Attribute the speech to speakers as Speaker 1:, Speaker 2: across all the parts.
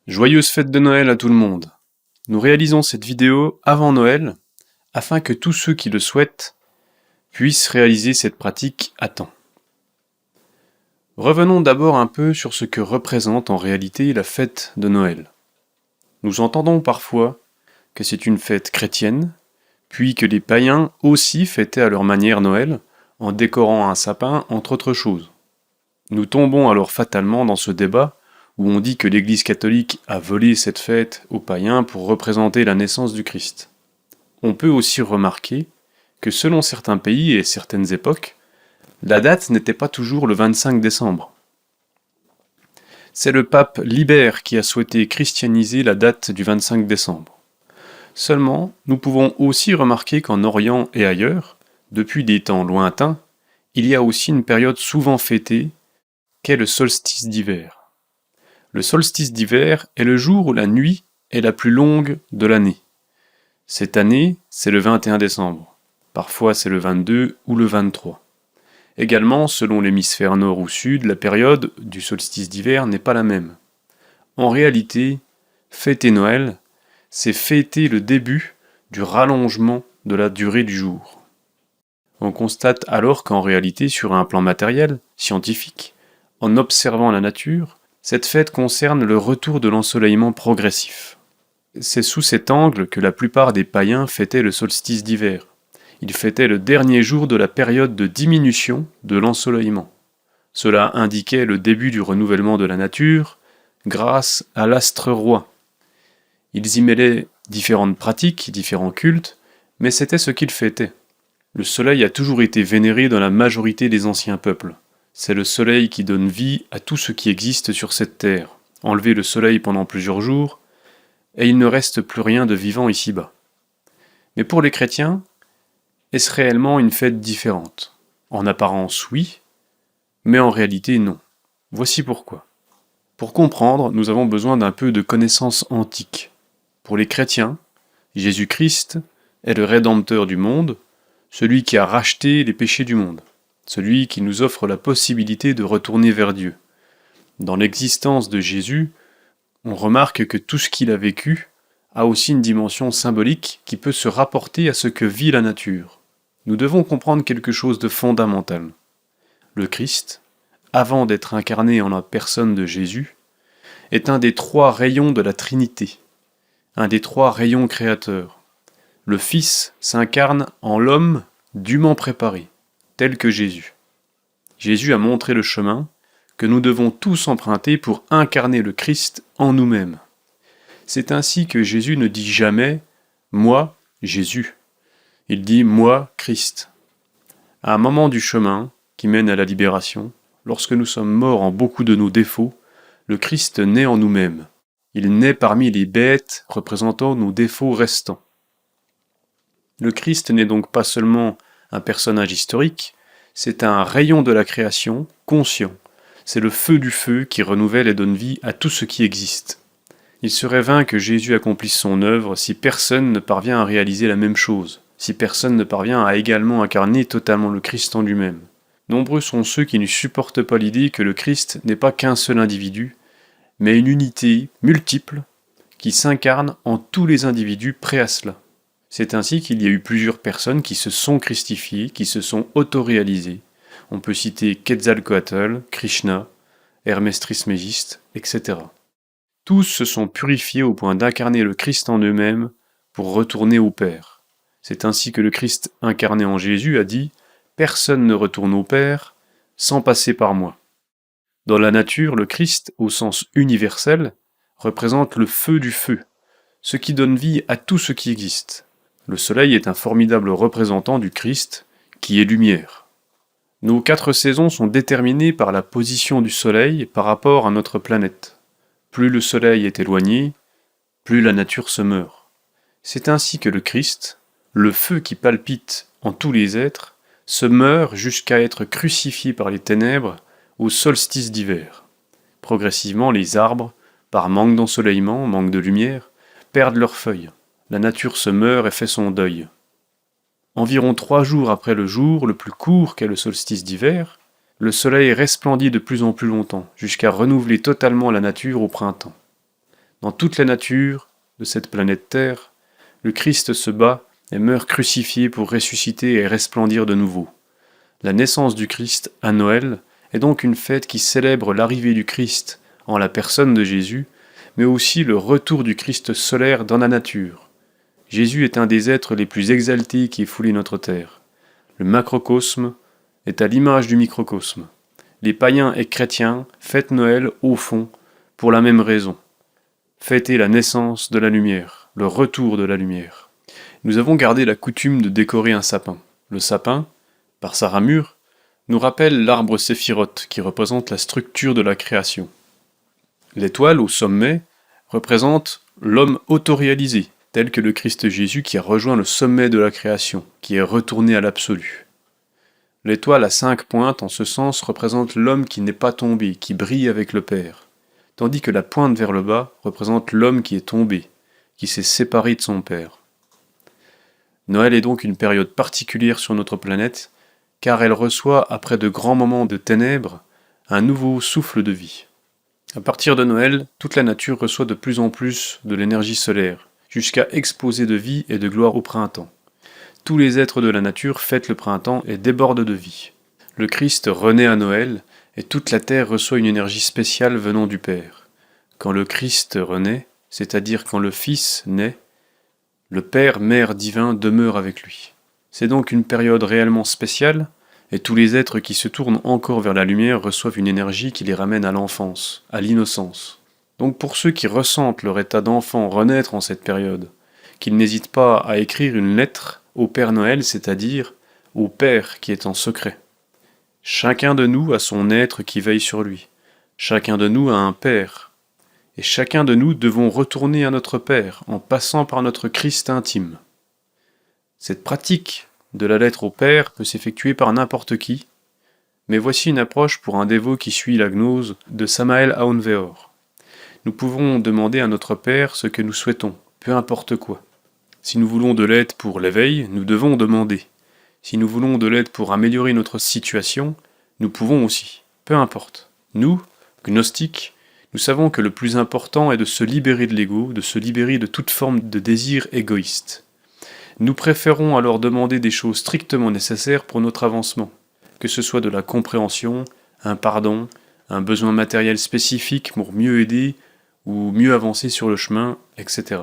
Speaker 1: Joyeuse fête de Noël à tout le monde. Nous réalisons cette vidéo avant Noël afin que tous ceux qui le souhaitent puissent réaliser cette pratique à temps. Revenons d'abord un peu sur ce que représente en réalité la fête de Noël. Nous entendons parfois que c'est une fête chrétienne, puis que les païens aussi fêtaient à leur manière Noël, en décorant un sapin entre autres choses. Nous tombons alors fatalement dans ce débat où on dit que l'Église catholique a volé cette fête aux païens pour représenter la naissance du Christ. On peut aussi remarquer que selon certains pays et certaines époques, la date n'était pas toujours le 25 décembre. C'est le pape Libère qui a souhaité christianiser la date du 25 décembre. Seulement, nous pouvons aussi remarquer qu'en Orient et ailleurs, depuis des temps lointains, il y a aussi une période souvent fêtée, qu'est le solstice d'hiver. Le solstice d'hiver est le jour où la nuit est la plus longue de l'année. Cette année, c'est le 21 décembre. Parfois, c'est le 22 ou le 23. Également, selon l'hémisphère nord ou sud, la période du solstice d'hiver n'est pas la même. En réalité, fêter Noël, c'est fêter le début du rallongement de la durée du jour. On constate alors qu'en réalité, sur un plan matériel, scientifique, en observant la nature, cette fête concerne le retour de l'ensoleillement progressif. C'est sous cet angle que la plupart des païens fêtaient le solstice d'hiver. Ils fêtaient le dernier jour de la période de diminution de l'ensoleillement. Cela indiquait le début du renouvellement de la nature grâce à l'astre roi. Ils y mêlaient différentes pratiques, différents cultes, mais c'était ce qu'ils fêtaient. Le soleil a toujours été vénéré dans la majorité des anciens peuples. C'est le soleil qui donne vie à tout ce qui existe sur cette terre. Enlevez le soleil pendant plusieurs jours, et il ne reste plus rien de vivant ici-bas. Mais pour les chrétiens, est-ce réellement une fête différente? En apparence, oui, mais en réalité, non. Voici pourquoi. Pour comprendre, nous avons besoin d'un peu de connaissances antiques. Pour les chrétiens, Jésus-Christ est le Rédempteur du monde, celui qui a racheté les péchés du monde. Celui qui nous offre la possibilité de retourner vers Dieu. Dans l'existence de Jésus, on remarque que tout ce qu'il a vécu a aussi une dimension symbolique qui peut se rapporter à ce que vit la nature. Nous devons comprendre quelque chose de fondamental. Le Christ, avant d'être incarné en la personne de Jésus, est un des trois rayons de la Trinité, un des trois rayons créateurs. Le Fils s'incarne en l'homme dûment préparé, tel que Jésus. Jésus a montré le chemin que nous devons tous emprunter pour incarner le Christ en nous-mêmes. C'est ainsi que Jésus ne dit jamais « moi, Jésus ». Il dit « moi, Christ ». À un moment du chemin qui mène à la libération, lorsque nous sommes morts en beaucoup de nos défauts, le Christ naît en nous-mêmes. Il naît parmi les bêtes représentant nos défauts restants. Le Christ n'est donc pas seulement un personnage historique, c'est un rayon de la création, conscient. C'est le feu du feu qui renouvelle et donne vie à tout ce qui existe. Il serait vain que Jésus accomplisse son œuvre si personne ne parvient à réaliser la même chose, si personne ne parvient à également incarner totalement le Christ en lui-même. Nombreux sont ceux qui ne supportent pas l'idée que le Christ n'est pas qu'un seul individu, mais une unité multiple qui s'incarne en tous les individus prêts à cela. C'est ainsi qu'il y a eu plusieurs personnes qui se sont christifiées, qui se sont auto-réalisées. On peut citer Quetzalcoatl, Krishna, Hermès Trismégiste, etc. Tous se sont purifiés au point d'incarner le Christ en eux-mêmes pour retourner au Père. C'est ainsi que le Christ incarné en Jésus a dit « Personne ne retourne au Père sans passer par moi ». Dans la nature, le Christ, au sens universel, représente le feu du feu, ce qui donne vie à tout ce qui existe. Le soleil est un formidable représentant du Christ, qui est lumière. Nos 4 saisons sont déterminées par la position du soleil par rapport à notre planète. Plus le soleil est éloigné, plus la nature se meurt. C'est ainsi que le Christ, le feu qui palpite en tous les êtres, se meurt jusqu'à être crucifié par les ténèbres au solstice d'hiver. Progressivement, les arbres, par manque d'ensoleillement, manque de lumière, perdent leurs feuilles. La nature se meurt et fait son deuil. Environ 3 jours après le jour le plus court qu'est le solstice d'hiver, le soleil resplendit de plus en plus longtemps, jusqu'à renouveler totalement la nature au printemps. Dans toute la nature de cette planète Terre, le Christ se bat et meurt crucifié pour ressusciter et resplendir de nouveau. La naissance du Christ à Noël est donc une fête qui célèbre l'arrivée du Christ en la personne de Jésus, mais aussi le retour du Christ solaire dans la nature. Jésus est un des êtres les plus exaltés qui ait foulé notre terre. Le macrocosme est à l'image du microcosme. Les païens et chrétiens fêtent Noël au fond pour la même raison. Fêter la naissance de la lumière, le retour de la lumière. Nous avons gardé la coutume de décorer un sapin. Le sapin, par sa ramure, nous rappelle l'arbre séphiroth qui représente la structure de la création. L'étoile au sommet représente l'homme autoréalisé, tel que le Christ Jésus qui a rejoint le sommet de la création, qui est retourné à l'absolu. L'étoile à 5 pointes, en ce sens, représente l'homme qui n'est pas tombé, qui brille avec le Père, tandis que la pointe vers le bas représente l'homme qui est tombé, qui s'est séparé de son Père. Noël est donc une période particulière sur notre planète, car elle reçoit, après de grands moments de ténèbres, un nouveau souffle de vie. À partir de Noël, toute la nature reçoit de plus en plus de l'énergie solaire, jusqu'à exploser de vie et de gloire au printemps. Tous les êtres de la nature fêtent le printemps et débordent de vie. Le Christ renaît à Noël, et toute la terre reçoit une énergie spéciale venant du Père. Quand le Christ renaît, c'est-à-dire quand le Fils naît, le Père, Mère divin demeure avec lui. C'est donc une période réellement spéciale, et tous les êtres qui se tournent encore vers la lumière reçoivent une énergie qui les ramène à l'enfance, à l'innocence. Donc pour ceux qui ressentent leur état d'enfant renaître en cette période, qu'ils n'hésitent pas à écrire une lettre au Père Noël, c'est-à-dire au Père qui est en secret. Chacun de nous a son être qui veille sur lui. Chacun de nous a un Père. Et chacun de nous devons retourner à notre Père en passant par notre Christ intime. Cette pratique de la lettre au Père peut s'effectuer par n'importe qui, mais voici une approche pour un dévot qui suit la gnose de Samael Aun Weor. Nous pouvons demander à notre Père ce que nous souhaitons, peu importe quoi. Si nous voulons de l'aide pour l'éveil, nous devons demander. Si nous voulons de l'aide pour améliorer notre situation, nous pouvons aussi, peu importe. Nous, gnostiques, nous savons que le plus important est de se libérer de l'ego, de se libérer de toute forme de désir égoïste. Nous préférons alors demander des choses strictement nécessaires pour notre avancement, que ce soit de la compréhension, un pardon, un besoin matériel spécifique pour mieux aider ou mieux avancer sur le chemin, etc.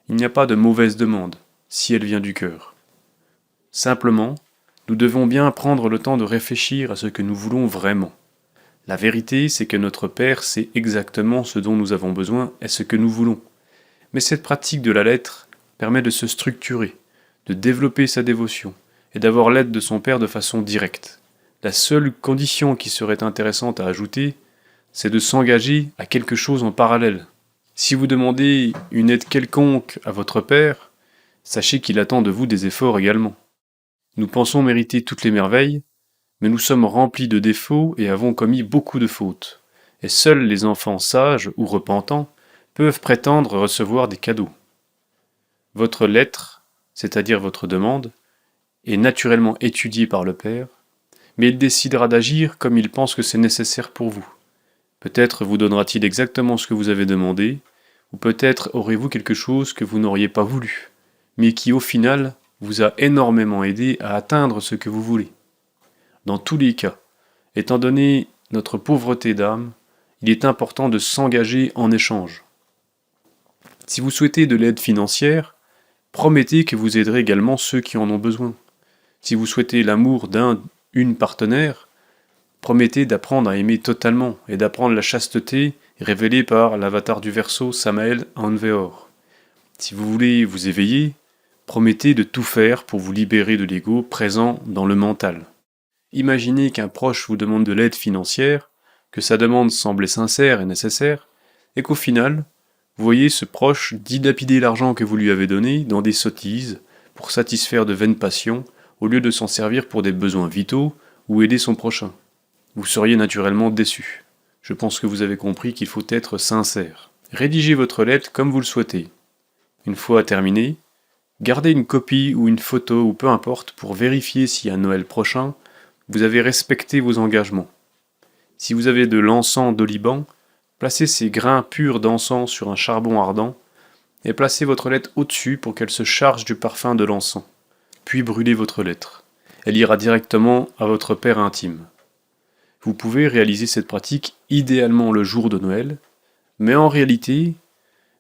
Speaker 1: Il n'y a pas de mauvaise demande, si elle vient du cœur. Simplement, nous devons bien prendre le temps de réfléchir à ce que nous voulons vraiment. La vérité, c'est que notre Père sait exactement ce dont nous avons besoin et ce que nous voulons. Mais cette pratique de la lettre permet de se structurer, de développer sa dévotion et d'avoir l'aide de son Père de façon directe. La seule condition qui serait intéressante à ajouter, c'est de s'engager à quelque chose en parallèle. Si vous demandez une aide quelconque à votre Père, sachez qu'il attend de vous des efforts également. Nous pensons mériter toutes les merveilles, mais nous sommes remplis de défauts et avons commis beaucoup de fautes. Et seuls les enfants sages ou repentants peuvent prétendre recevoir des cadeaux. Votre lettre, c'est-à-dire votre demande, est naturellement étudiée par le Père, mais il décidera d'agir comme il pense que c'est nécessaire pour vous. Peut-être vous donnera-t-il exactement ce que vous avez demandé, ou peut-être aurez-vous quelque chose que vous n'auriez pas voulu, mais qui au final vous a énormément aidé à atteindre ce que vous voulez. Dans tous les cas, étant donné notre pauvreté d'âme, il est important de s'engager en échange. Si vous souhaitez de l'aide financière, promettez que vous aiderez également ceux qui en ont besoin. Si vous souhaitez l'amour d'une partenaire, promettez d'apprendre à aimer totalement et d'apprendre la chasteté révélée par l'avatar du Verseau Samael Aun Weor. Si vous voulez vous éveiller, promettez de tout faire pour vous libérer de l'ego présent dans le mental. Imaginez qu'un proche vous demande de l'aide financière, que sa demande semblait sincère et nécessaire, et qu'au final, vous voyez ce proche dilapider l'argent que vous lui avez donné dans des sottises pour satisfaire de vaines passions, au lieu de s'en servir pour des besoins vitaux ou aider son prochain. Vous seriez naturellement déçu. Je pense que vous avez compris qu'il faut être sincère. Rédigez votre lettre comme vous le souhaitez. Une fois terminée, gardez une copie ou une photo ou peu importe pour vérifier si à Noël prochain, vous avez respecté vos engagements. Si vous avez de l'encens d'oliban, Placez ces grains purs d'encens sur un charbon ardent et placez votre lettre au-dessus pour qu'elle se charge du parfum de l'encens. Puis brûlez votre lettre. Elle ira directement à votre Père intime. Vous pouvez réaliser cette pratique idéalement le jour de Noël, mais en réalité,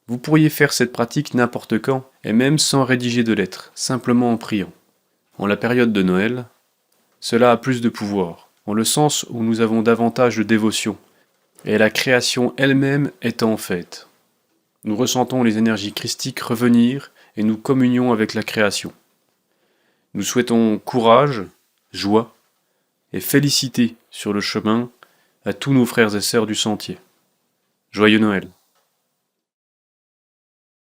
Speaker 1: vous pourriez faire cette pratique n'importe quand, et même sans rédiger de lettres, simplement en priant. En la période de Noël, cela a plus de pouvoir, en le sens où nous avons davantage de dévotion, et la création elle-même est en fête. Nous ressentons les énergies christiques revenir et nous communions avec la création. Nous souhaitons courage, joie et félicité sur le chemin à tous nos frères et sœurs du sentier. Joyeux Noël!